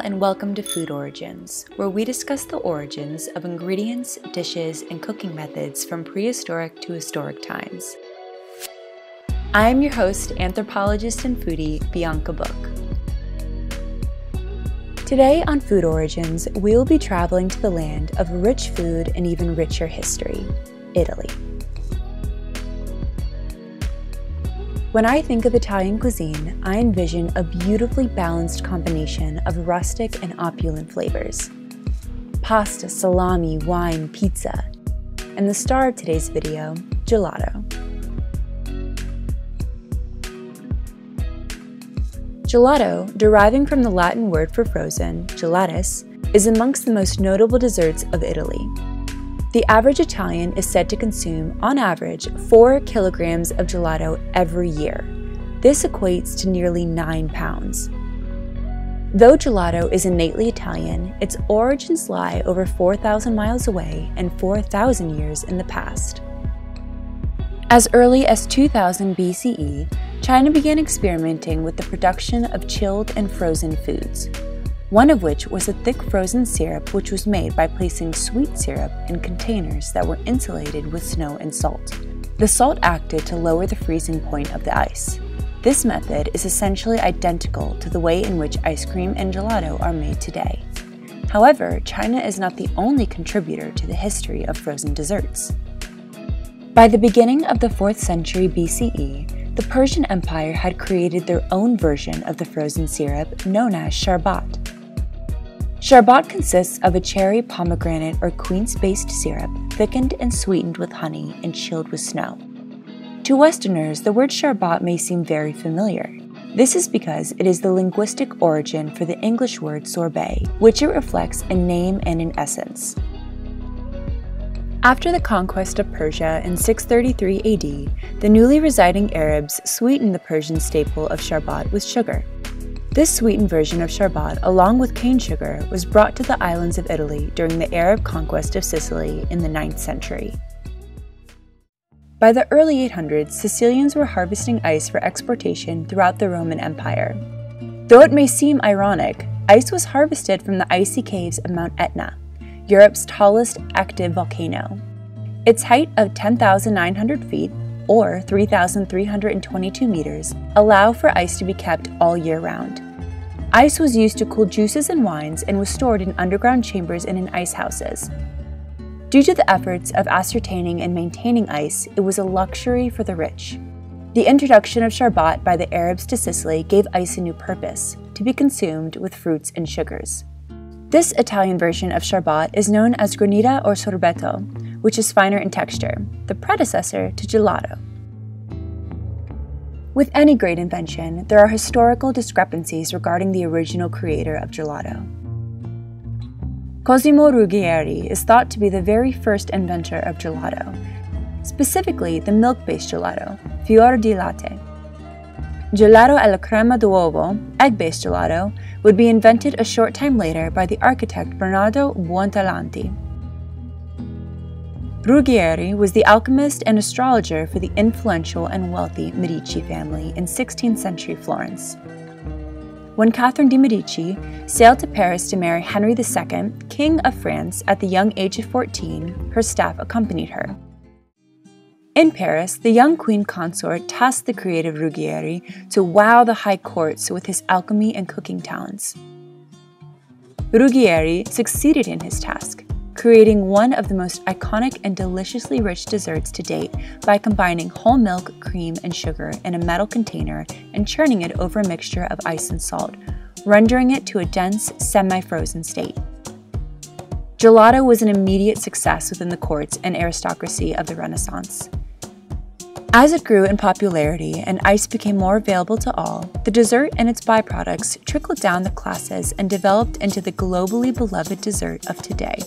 and welcome to Food Origins, where we discuss the origins of ingredients, dishes, and cooking methods from prehistoric to historic times. I am your host, anthropologist and foodie, Bianca Book. Today on Food Origins, we will be traveling to the land of rich food and even richer history, Italy. When I think of Italian cuisine, I envision a beautifully balanced combination of rustic and opulent flavors. Pasta, salami, wine, pizza, and the star of today's video, gelato. Gelato, deriving from the Latin word for frozen, gelatus, is amongst the most notable desserts of Italy. The average Italian is said to consume, on average, 4 kilograms of gelato every year. This equates to nearly 9 pounds. Though gelato is innately Italian, its origins lie over 4,000 miles away and 4,000 years in the past. As early as 2000 BCE, China began experimenting with the production of chilled and frozen foods, one of which was a thick frozen syrup which was made by placing sweet syrup in containers that were insulated with snow and salt. The salt acted to lower the freezing point of the ice. This method is essentially identical to the way in which ice cream and gelato are made today. However, China is not the only contributor to the history of frozen desserts. By the beginning of the 4th century BCE, the Persian Empire had created their own version of the frozen syrup known as Sharbat. Sharbat consists of a cherry, pomegranate, or quince-based syrup thickened and sweetened with honey and chilled with snow. To Westerners, the word Sharbat may seem very familiar. This is because it is the linguistic origin for the English word sorbet, which it reflects in name and in essence. After the conquest of Persia in 633 AD, the newly residing Arabs sweetened the Persian staple of Sharbat with sugar. This sweetened version of Sharbat, along with cane sugar, was brought to the islands of Italy during the Arab conquest of Sicily in the 9th century. By the early 800s, Sicilians were harvesting ice for exportation throughout the Roman Empire. Though it may seem ironic, ice was harvested from the icy caves of Mount Etna, Europe's tallest active volcano. Its height of 10,900 feet, or 3,322 meters, allow for ice to be kept all year round. Ice was used to cool juices and wines and was stored in underground chambers and in ice houses. Due to the efforts of ascertaining and maintaining ice, it was a luxury for the rich. The introduction of Sharbat by the Arabs to Sicily gave ice a new purpose, to be consumed with fruits and sugars. This Italian version of Sharbat is known as granita or sorbetto, which is finer in texture, the predecessor to gelato. With any great invention, there are historical discrepancies regarding the original creator of gelato. Cosimo Ruggieri is thought to be the very first inventor of gelato, specifically the milk-based gelato, fior di latte. Gelato alla crema d'uovo, egg-based gelato, would be invented a short time later by the architect Bernardo Buontalenti. Ruggieri was the alchemist and astrologer for the influential and wealthy Medici family in 16th century Florence. When Catherine de' Medici sailed to Paris to marry Henry II, King of France, at the young age of 14, her staff accompanied her. In Paris, the young queen consort tasked the creative Ruggieri to wow the high courts with his alchemy and cooking talents. Ruggieri succeeded in his task, creating one of the most iconic and deliciously rich desserts to date by combining whole milk, cream, and sugar in a metal container and churning it over a mixture of ice and salt, rendering it to a dense, semi-frozen state. Gelato was an immediate success within the courts and aristocracy of the Renaissance. As it grew in popularity and ice became more available to all, the dessert and its byproducts trickled down the classes and developed into the globally beloved dessert of today.